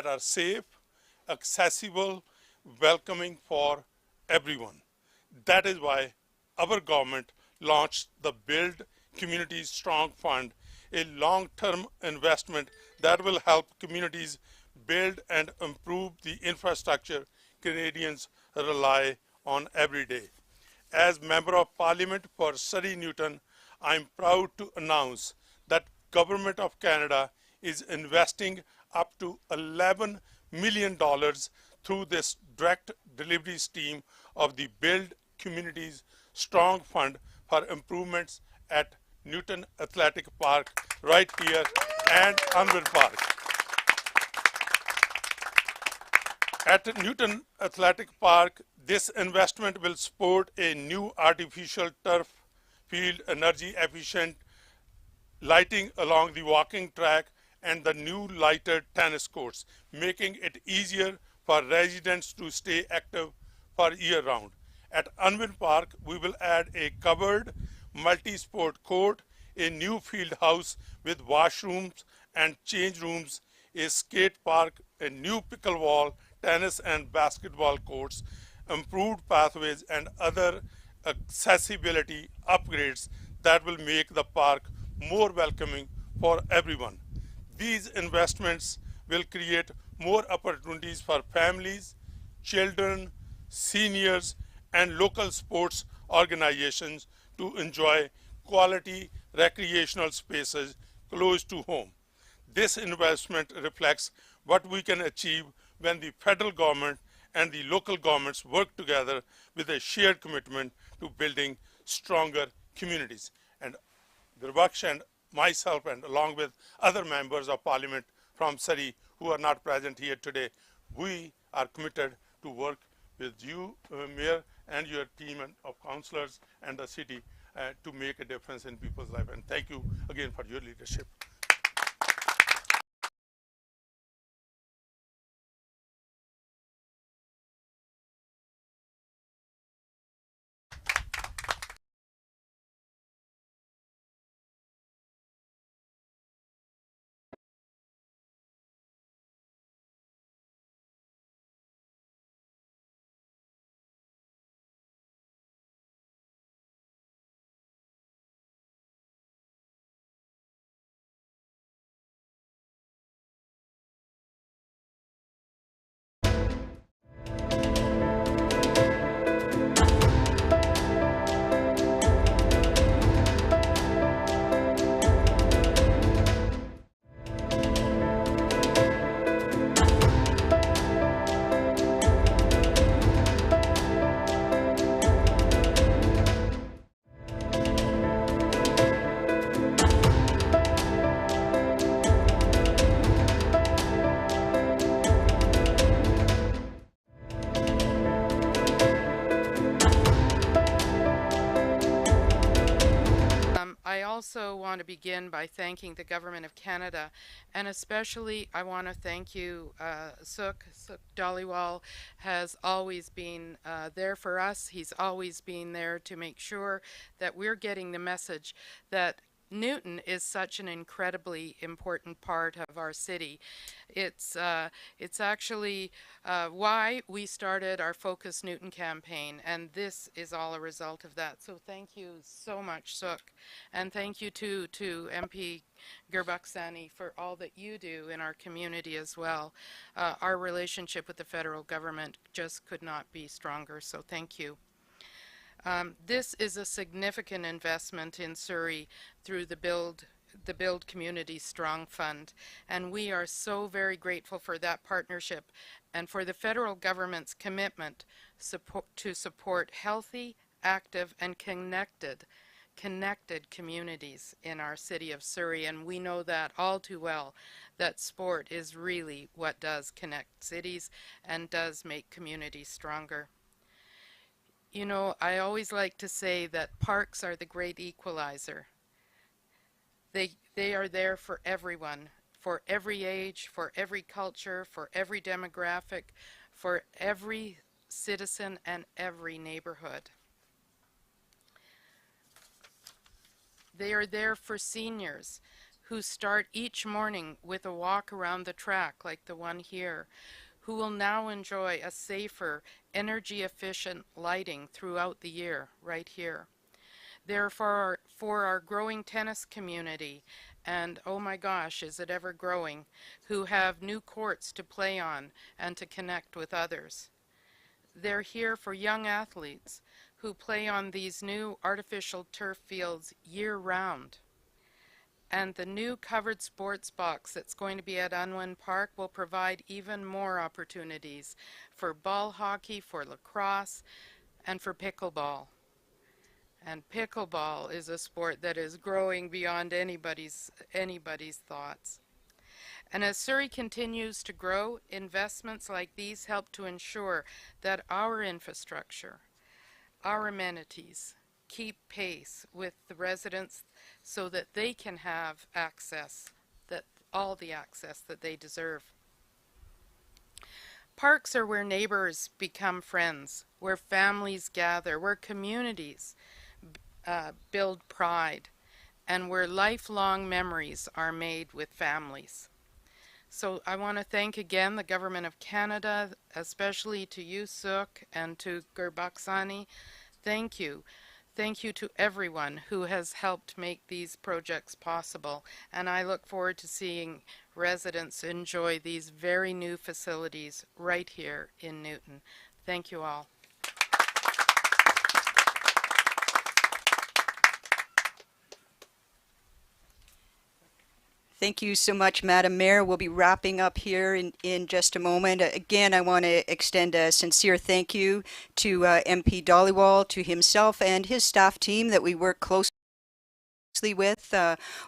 that are safe, accessible, welcoming for everyone. That is why our government launched the Build Communities Strong Fund, a long-term investment that will help communities build and improve the infrastructure Canadians rely on every day. As Member of Parliament for Surrey Newton, I am proud to announce that Government of Canada is investing up to $11 million through this direct delivery stream of the Build Communities Strong Fund for improvements at Newton Athletic Park right here and Unwin Park. At Newton Athletic Park, this investment will support a new artificial turf field, energy efficient lighting along the walking track, and the new lighted tennis courts, making it easier for residents to stay active for year round. At Unwin Park, we will add a covered multi-sport court, a new field house with washrooms and change rooms, a skate park, a new pickleball, tennis and basketball courts, improved pathways, and other accessibility upgrades that will make the park more welcoming for everyone. These investments will create more opportunities for families, children, seniors, and local sports organizations to enjoy quality recreational spaces close to home. This investment reflects what we can achieve when the federal government and the local governments work together with a shared commitment to building stronger communities. And Gurbakhsh and myself, and along with other members of Parliament from Surrey who are not present here today, we are committed to work with you, Mayor, and your team of councillors and the city to make a difference in people's life. And thank you again for your leadership. I also want to begin by thanking the Government of Canada, and especially I want to thank you, Suk Dhaliwal has always been there for us. He's always been there to make sure that we're getting the message that Newton is such an incredibly important part of our city. It's actually why we started our Focus Newton campaign, and this is all a result of that. So thank you so much, Suk, and thank you to MP Gurbakhsh for all that you do in our community as well. Our relationship with the federal government just could not be stronger, so thank you. This is a significant investment in Surrey through the Build Community Strong Fund, and we are so very grateful for that partnership and for the federal government's commitment to support healthy, active, and connected communities in our city of Surrey. And we know that all too well, that sport is really what does connect cities and does make communities stronger. You know, I always like to say that parks are the great equalizer. They are there for everyone, for every age, for every culture, for every demographic, for every citizen and every neighborhood. They are there for seniors who start each morning with a walk around the track like the one here, who will now enjoy a safer, energy-efficient lighting throughout the year, right here. Therefore, for our growing tennis community, and oh my gosh, is it ever growing, who have new courts to play on and to connect with others. They're here for young athletes who play on these new artificial turf fields year-round. And the new covered sports box that's going to be at Unwin Park will provide even more opportunities for ball hockey, for lacrosse, and for pickleball. And pickleball is a sport that is growing beyond anybody's thoughts. And as Surrey continues to grow, investments like these help to ensure that our infrastructure, our amenities, keep pace with the residents so that they can have access, all the access that they deserve. Parks are where neighbors become friends, where families gather, where communities build pride, and where lifelong memories are made with families. So I want to thank again the Government of Canada, especially to you, Suk, and to Gurbaksani. Thank you. Thank you to everyone who has helped make these projects possible, and I look forward to seeing residents enjoy these very new facilities right here in Newton. Thank you all. Thank you so much, Madam Mayor. We'll be wrapping up here in just a moment. Again, I want to extend a sincere thank you to MP Dhaliwal, to himself and his staff team that we work closely with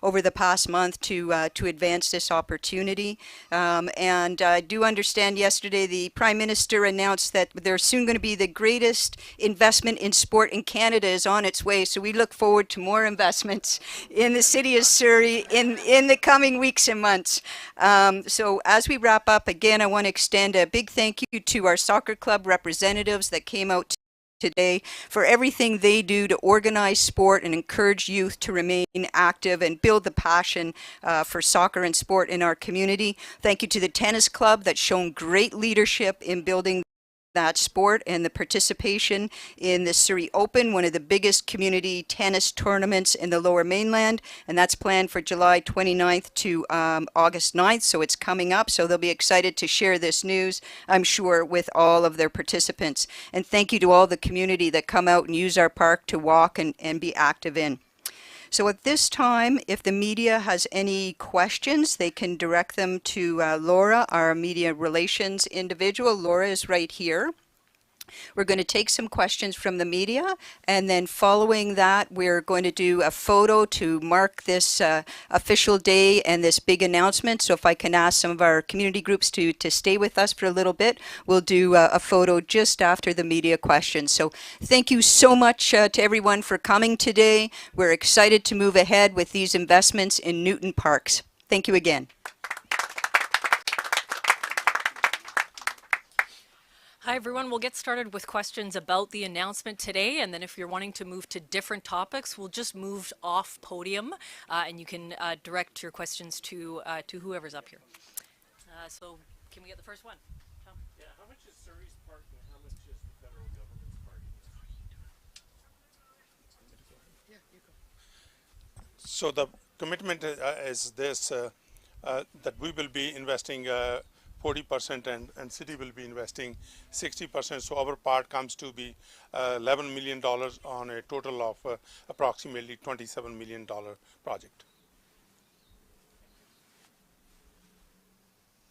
over the past month to advance this opportunity. And I do understand yesterday the Prime Minister announced that there's soon going to be the greatest investment in sport in Canada is on its way. So we look forward to more investments in the city of Surrey in the coming weeks and months. So as we wrap up, again, I want to extend a big thank you to our soccer club representatives that came out today for everything they do to organize sport and encourage youth to remain active and build the passion for soccer and sport in our community. Thank you to the tennis club that's shown great leadership in building that sport and the participation in the Surrey Open, one of the biggest community tennis tournaments in the Lower Mainland, and that's planned for July 29th to August 9th, so it's coming up, so they'll be excited to share this news, I'm sure, with all of their participants. And thank you to all the community that come out and use our park to walk and be active in. So at this time, if the media has any questions, they can direct them to Laura, our media relations individual. Laura is right here. We're going to take some questions from the media, and then following that, we're going to do a photo to mark this official day and this big announcement. So if I can ask some of our community groups to stay with us for a little bit, we'll do a photo just after the media questions. So thank you so much to everyone for coming today. We're excited to move ahead with these investments in Newton Parks. Thank you again. Hi everyone, we'll get started with questions about the announcement today, and then if you're wanting to move to different topics, we'll just move off podium and you can direct your questions to whoever's up here. So can we get the first one? Tom? Yeah, how much is Surrey's part and how much is the federal government's part? Yeah, you go. So the commitment is this, that we will be investing 40% and city will be investing 60%. So our part comes to be $11 million on a total of approximately $27 million project.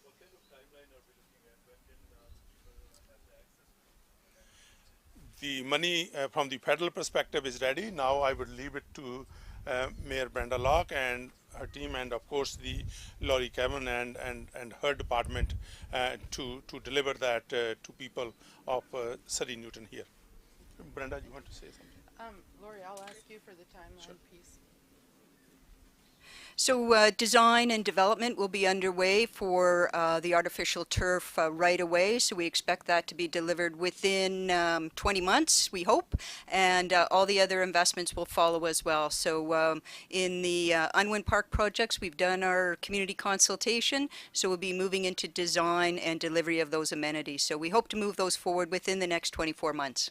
What kind of timeline are we looking at? When can people have the access? The money from the federal perspective is ready. Now I would leave it to Mayor Brenda Locke and her team, and of course the Laurie Kevin and her department to deliver that to people of Surrey Newton here. Brenda, you want to say something? Laurie, I'll ask you for the timeline piece. So design and development will be underway for the artificial turf right away. So we expect that to be delivered within 20 months, we hope, and all the other investments will follow as well. So in the Unwin Park projects, we've done our community consultation, so we'll be moving into design and delivery of those amenities. So we hope to move those forward within the next 24 months.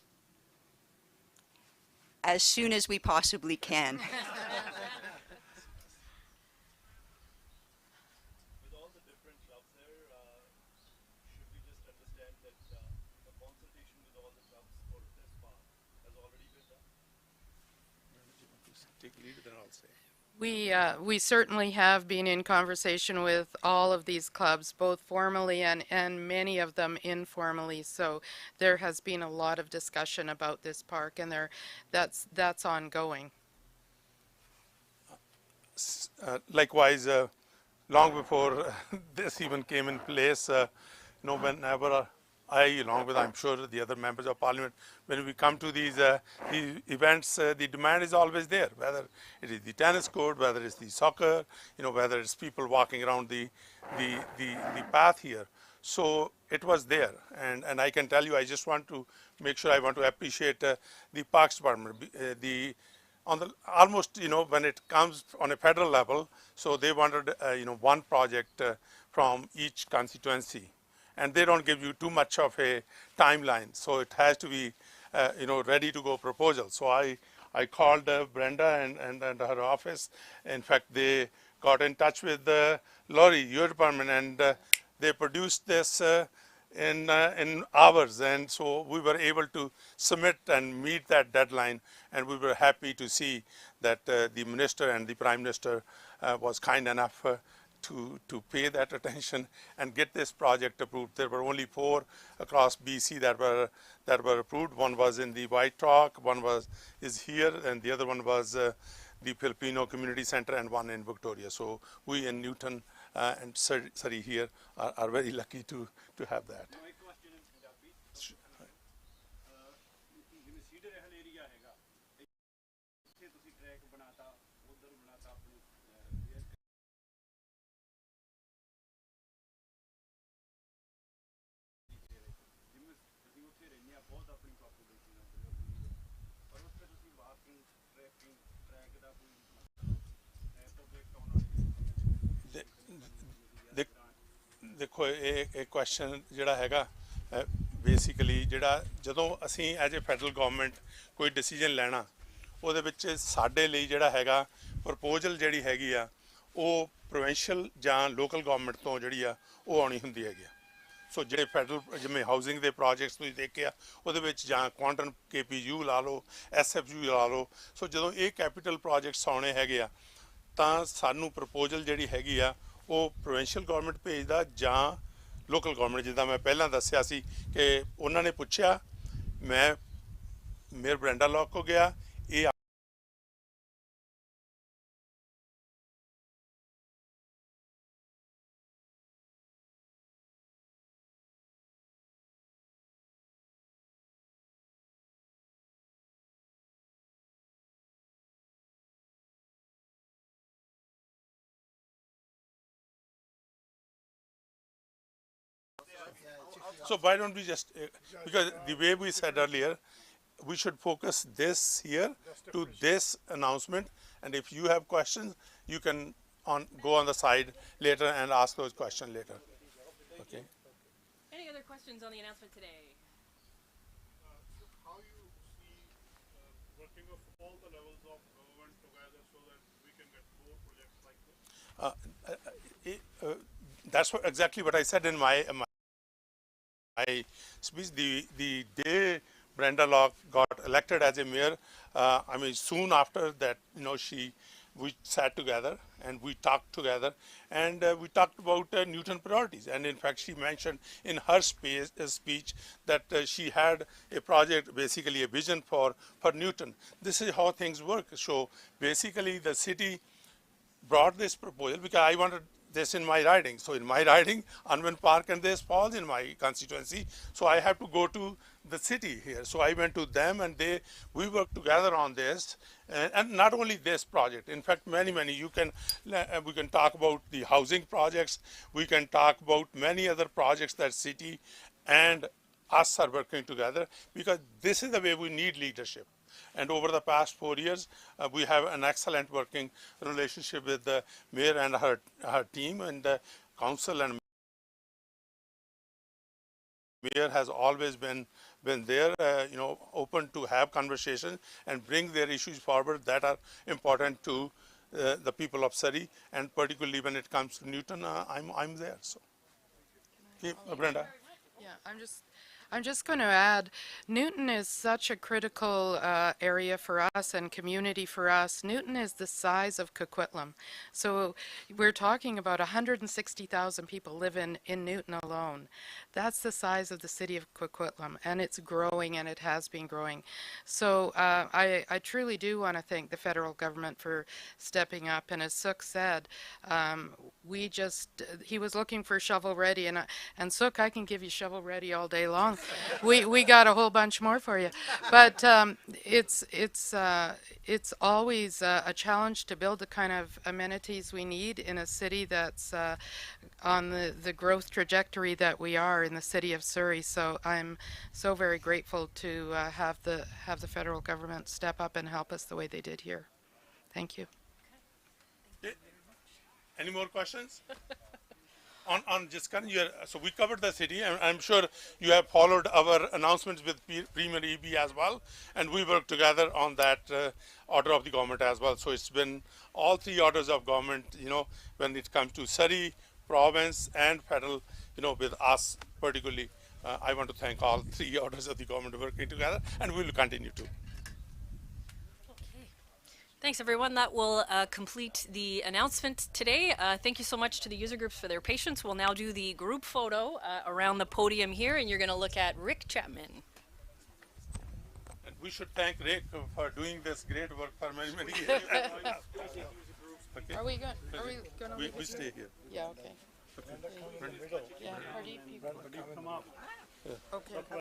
As soon as we possibly can. We certainly have been in conversation with all of these clubs, both formally and many of them informally. So there has been a lot of discussion about this park, and that's ongoing. Likewise, long before this even came in place, whenever I, along with I'm sure the other members of parliament, when we come to these events, the demand is always there, whether it is the tennis court, whether it's the soccer, whether it's people walking around the path here. So it was there, and I can tell you, I just want to make sure I want to appreciate the Parks Department, on the almost, when it comes on a federal level, so they wanted, one project from each constituency. And they don't give you too much of a timeline, so it has to be, ready to go proposal. So I called Brenda and her office. In fact, they got in touch with Laurie, your department, and they produced this in hours. And so we were able to submit and meet that deadline. And we were happy to see that the minister and the prime minister was kind enough to pay that attention and get this project approved. There were only 4 across BC that were approved. One was in the White Rock, one is here, and the other one was the Filipino Community Center, and one in Victoria. So we in Newton and Surrey here are very lucky to have that. ਦੇਖੋ ਇਹ question ਜਿਹੜਾ ਹੈਗਾ basically ਜਿਹੜਾ ਜਦੋਂ ਅਸੀਂ as a federal government ਕੋਈ decision ਲੈਣਾ ਉਹਦੇ ਵਿੱਚ ਸਾਡੇ ਲਈ ਜਿਹੜਾ ਹੈਗਾ ਪ੍ਰਪੋਜ਼ਲ ਜਿਹੜੀ ਹੈਗੀ ਆ ਉਹ ਪ੍ਰੋਵਿੰਸ਼ੀਅਲ ਜਾਂ ਲੋਕਲ ਗਵਰਨਮੈਂਟ ਤੋਂ ਜਿਹੜੀ ਆ ਉਹ ਆਉਣੀ ਹੁੰਦੀ ਹੈਗੀ ਆ ਸੋ ਜਿਹੜੇ ਫੈਡਰਲ ਜਿਵੇਂ ਹਾਊਸਿੰਗ ਦੇ ਪ੍ਰੋਜੈਕਟਸ ਤੁਸੀਂ ਦੇਖਿਆ ਉਹਦੇ ਵਿੱਚ ਜਾਂ ਕੁਆਂਟਮ KPU ਲਾ ਲਓ SFU ਲਾ ਲਓ ਸੋ ਜਦੋਂ ਇਹ ਕੈਪੀਟਲ ਪ੍ਰੋਜੈਕਟਸ ਆਉਣੇ ਹੈਗੇ ਆ ਤਾਂ ਸਾਨੂੰ ਪ੍ਰਪੋਜ਼ਲ ਜਿਹੜੀ ਹੈਗੀ ਆ ਉਹ ਪ੍ਰੋਵਿੰਸ਼ੀਅਲ ਗਵਰਨਮੈਂਟ ਭੇਜਦਾ ਜਾਂ ਲੋਕਲ ਗਵਰਨਮੈਂਟ ਜਿੱਦਾਂ ਮੈਂ ਪਹਿਲਾਂ ਦੱਸਿਆ ਸੀ ਕਿ ਉਹਨਾਂ ਨੇ ਪੁੱਛਿਆ ਮੈਂ ਮੇਅਰ ਬ੍ਰੈਂਡਾ ਲੌਕ ਕੋ ਗਿਆ ਇਹ So why don't we just, because the way we said earlier, we should focus this here to this announcement, and if you have questions, you can go on the side later and ask those questions later. Okay. Any other questions on the announcement today? How you see working of all the levels of government together so that we can get more projects like this? That's exactly what I said in my speech. The day Brenda Locke got elected as a mayor, I mean, soon after that, we sat together and we talked together, and we talked about Newton priorities. And in fact, she mentioned in her speech that she had a project, basically a vision for Newton. This is how things work. So basically, the city brought this proposal because I wanted this in my riding. So in my riding, Unwin Park and this falls in my constituency. So I have to go to the city here. So I went to them and we worked together on this. And not only this project, in fact, many, we can talk about the housing projects. We can talk about many other projects that city and us are working together, because this is the way we need leadership. And over the past 4 years, we have an excellent working relationship with the mayor and her team, and the council and mayor has always been there, open to have conversation and bring their issues forward that are important to the people of Surrey, and particularly when it comes to Newton, I'm there. So, okay, Brenda. Yeah, I'm just going to add, Newton is such a critical area for us and community for us. Newton is the size of Coquitlam. So we're talking about 160,000 people live in Newton alone. That's the size of the city of Coquitlam, and it's growing, and it has been growing. So I truly do want to thank the federal government for stepping up. And as Suk said, he was looking for shovel ready, and Suk, I can give you shovel ready all day long. We got a whole bunch more for you, but it's always a challenge to build the kind of amenities we need in a city that's on the growth trajectory that we are in the city of Surrey. So I'm so very grateful to have the federal government step up and help us the way they did here. Thank you. Any more questions? On just so we covered the city, and I'm sure you have followed our announcements with Premier EB as well, and we work together on that order of the government as well. So it's been all three orders of government, when it comes to Surrey, province, and federal, with us particularly. I want to thank all three orders of the government working together, and we will continue to. Thanks, everyone. That will complete the announcement today. Thank you so much to the user groups for their patience. We'll now do the group photo around the podium here, and you're going to look at Rick Chapman. And we should thank Rick for doing this great work for many, many years. Okay. Are we going to we stay here. Yeah, okay. Yeah, Pardeep, you come up. Okay.